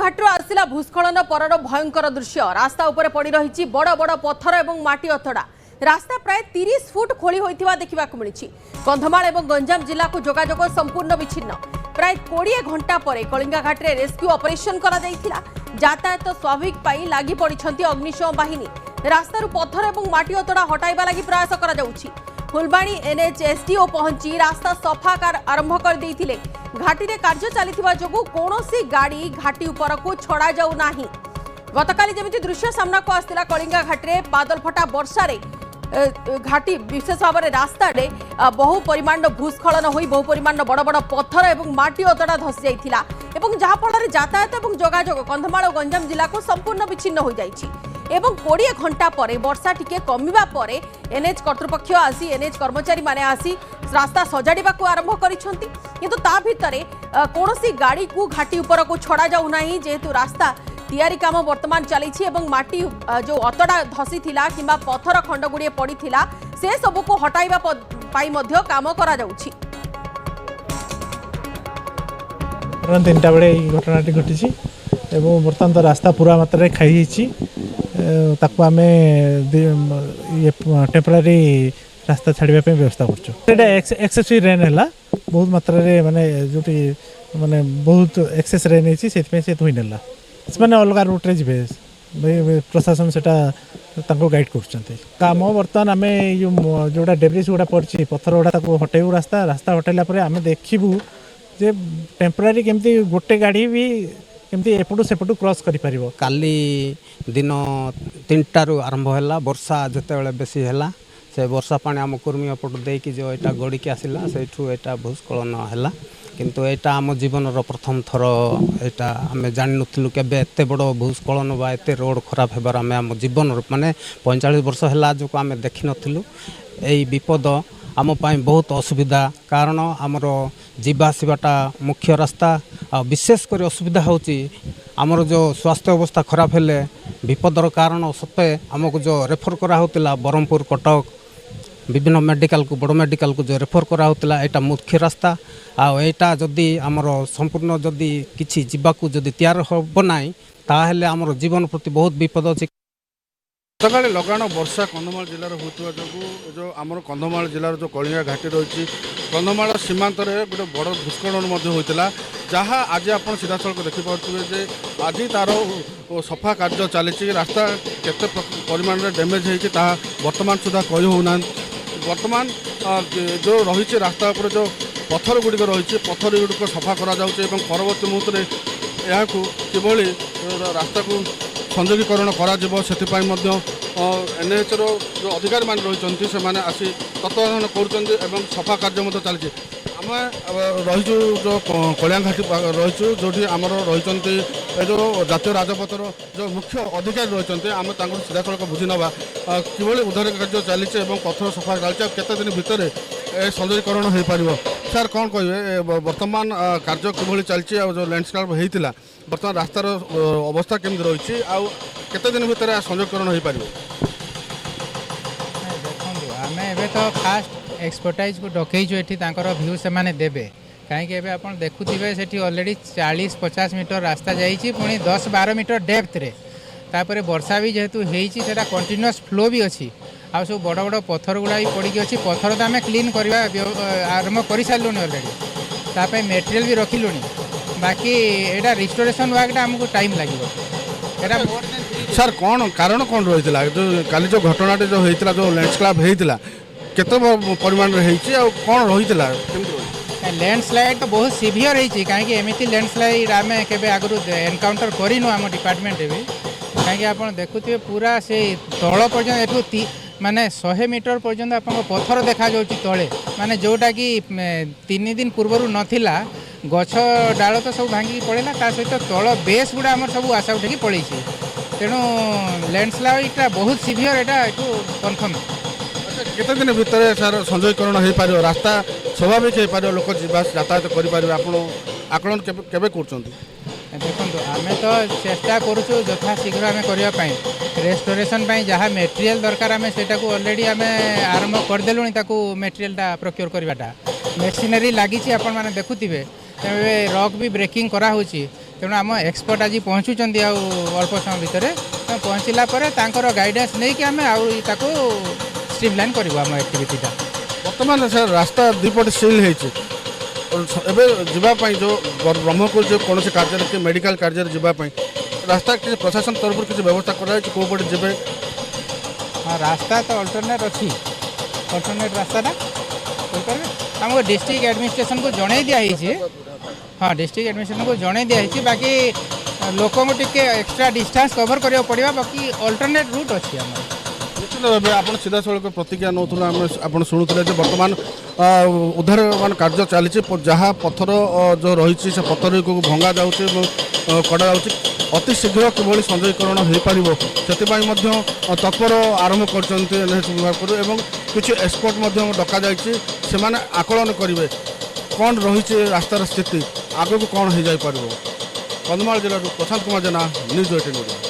घाटू आसला भूस्खलन पर भयंकर दृश्य। रास्ता उपरे पड़ रही बड़ बड़ पत्थर और माटी अतड़ा। रास्ता प्राय 30 फुट खोली होइथिबा देखिबाकु मिलिछि। कंधमाल और गंजाम जिला को जोगाजोग संपूर्ण विच्छिन्न। प्राय 20 घंटा पर कलिंगा घाट रे रेस्क्यू ऑपरेशन करा जायथिला। यातायात स्वाभाविक पाई लागि पड़िछंती अग्निशम बाहिनी। रास्तारू पत्थर और माटी अतड़ा हटाइबा लागि प्रयास करा जाउछि। फुलबाणी एनएचएसडीओ पहुंची रास्ता सफा आरंभ कर देइथिले। घाटी रे कार्य चलिथिबा जोगु कोनोसी गाड़ी घाटी उपर को छड़ा जाउ नाही। गतकाली जेमिति दृश्य सामना को आस्तिला कलिंगा घाट रे बादल फटा वर्षा रे घाटी विशेष भाव में रास्ता रे बहु परिमाण भूस्खलन होई बहु परिमाण बड़ बड़ पत्थर और माटी अतड़ा धसी जाइथिला एवं जहा फल यातायात और जोगाजोग कंधमाल और गंजाम जिला को संपूर्ण विच्छिन्न हो जाइछि। एवं 20 घंटा पर वर्षा टिके कमिबा पर एनएच कर्तृपक्ष आसी एनएच कर्मचारी माने आसी रास्ता सजाड़िबा को आरंभ करिसंती। किंतु ता भितरे कोनोसी गाड़ी को घाटी ऊपर को छड़ा जाउ नाही जेहेतु रास्ता तैयारी काम वर्तमान चली एवं माटी जो अतड़ा धसी थिला किंबा पत्थर खंड गुड़िए पड़ी थिला से सब को हटाइबा पाई मध्य काम करा जाउछि। 3टा बेले घटनाटी घटी एवं बर्तमान तो रास्ता पूरा मात्रा खाई ताकू आम टेम्परारी रास्ता छाड़िया व्यवस्था करसेसिव रेन है बहुत मात्रा माने जो माने बहुत एक्सेस रेन है धोई नेला मैंने अलग रूट्रे जी प्रशासन से गाइड करम बर्तमान आम जोड़ा डेब्रिज गुड़ा पड़ी पत्थर गुड़ा हटेबू रास्ता हटेला आम देखू जे टेम्परारी केमती गोटे गाड़ी भी केमती एपटू सेपटू क्रॉस करि परिबो। काली दिन 3टारू आरंभ है वर्षा जिते बेसी है से वर्षा पानी आम कुर्मी एपटू देकी जो यहाँ गड़ी के आसला से भूस्खलन है किंतु यहाँ आम जीवन प्रथम थर यहाँ आम जान नु के एत बड़ भूस्खलन बा एत रोड खराब होबार आम जीवन माने 45 वर्ष है जो आम देखी नु यही विपद आम पाई बहुत असुविधा कारण आमर जीवासवाटा मुख्य रास्ता आ विशेषकर असुविधा होची आमर जो स्वास्थ्य अवस्था खराब हेले विपदर कारण सत्वे आमको जो रेफर करा होतिला ब्रह्मपुर कटक विभिन्न मेडिकल को बड़ मेडिकल को जो रेफर करा होतिला एटा मुख्य रास्ता आटा जदि आमर संपूर्ण जदि किछि जीवाकू जदि तैयार होब नाही ताहेले आमर जीवन प्रति बहुत विपद अछि। सकाळे लगाण वर्षा कंधमाल जिलार होता जो आमर कंधमाल जिलार जो कलिंगा घाटी रही कंधमाल सीमांत गोटे बड़ भूस्खलन होता जहाँ आज आप सीधा सड़क देखिपे आज तार सफा कार्य चली रास्ता केते परिमाण डैमेज होता वर्तमान सुधा कही होना वर्तमान जो रही रास्ता पर जो पत्थर गुड़िक रही पत्थर गुड़िक सफा करवर्ती मुहूर्त में यहाँ किभली रास्ता को संयोगीकरण एनएच रो जो अधिकारी मान रही से आसी तत्वावधान कर सफा कार्य चलती आम रहीचु जो कलिया घाटी रहीचु जो आमर रही जो जातीय राजपथर जो मुख्य अधिकारी रही आम सीधा सड़क बुझी नवा किभली उद्धार कार्य चली पत्थर सफा चलती केते दिन भितर संयोगीकरण हो पार सर कौन कहे वर्तमान कार्य किभली चलती जो लैंडस्लाइड होता बर्तमान रास्तार अवस्था केमती रही केते दिन भितर संयोगीकरण हो पार आम एवं तो फास्ट एक्सपर्टाइज को डकईचु ये भ्यू से माने देबे कहीं आप देखुवे से ऑलरेडी 40-50 मीटर रास्ता जाइए पुणी 10-12 मीटर डेप्थ रे तापर वर्षा भी जेहेतु होता कंटिन्यूअस फ्लो भी अच्छी आ सब बड़ बड़ पत्थर गुड़ा भी पड़ी अच्छी पत्थर तो आम क्लीन करवा आरंभ कर सारूँ ऑलरेडी ताप मेटेरियल भी रखिलु बाकी एटा रिस्टोरेशन वर्कटा आमको टाइम लगे। सर कौन कारण कौन रही जो काली जो घटना जो होता जो लैंडस्लाइड होता केते परिमाण कौन रही लैंडस्लाइड तो बहुत सीवियर होती कहीं एमती लैंडस्लाइड आम के आगु एनकाउंटर करूँ आम डिपार्टमेंट भी कहीं आप देखुए पूरा से तल पर्यंत एठू माने 100 मीटर पर्यंत आप पत्थर देखा तले माने जोटा कि 3 दिन पूर्वर नाला गछ डाल तो सब भांगी पड़ेगा ता सहित तल बेस गुड़ा आम सब आशा उठेकी पड़े तेणु लैंडस्लाइडटा बहुत सीवियर यहाँ कनफर्म। केते दिन भितर सर संयोगीकरण हो पार रास्ता स्वाभाविक हो पार लोक यातायात करें आकलन केबे कर देखो आम तो चेष्टा करुँ यथा शीघ्र आम करने रेस्टोरेशन जहाँ मेटेरियल दरकार आम से ऑलरेडी आम आरंभ करदेलु मेटेरियलटा प्रोक्योर करवाटा मेसिनरी लगी आपण मैंने देखुवे रॉक भी ब्रेकिंग कराऊँच तेणु आम एक्सपर्ट आज पहुँचुंट अल्प समय भितर पहुँचला गाइडेंस नहीं कि आम आको स्ट्रीमलाइन करूँ आम एक्टिविटीटा बर्तमान सर रास्ता दुईपटे सिल होती जो ब्रह्मपुर जो कौन कार्य कि मेडिकल कार्य जावाई रास्ता किसी प्रशासन तरफ किसी व्यवस्था कराई कौ पटे जी हाँ रास्ता तो अल्टरनेट अच्छी अल्टरनेट रास्ताटा आमको डिस्ट्रिक्ट एडमिनिस्ट्रेशन को जन दिखाई हाँ डिस्ट्रिक्ट एडमिनिस्ट्रेशन को जन दिखाई बाकी लोक को टिके एक्स्ट्रा डिस्टेंस कवर करा पड़ा बाकी अल्टरनेट रूट अच्छी आम निश्चित भाव आप सीधा सड़क प्रतिक्रिया नौला आप शुणुले बर्तमान उद्धार मान कार्य चली जहाँ पत्थर जो रही से पत्थर को भंगा कड़ा अति शीघ्र किभली संजयकरण हो पार से तत्पर आरंभ कर किसी एक्सपर्ट डक जा आकलन करेंगे कौन रही रास्तार स्थिति आग को कौन हो जापर कंधमाल जिला प्रशांत कुमार जेना न्यूज 18।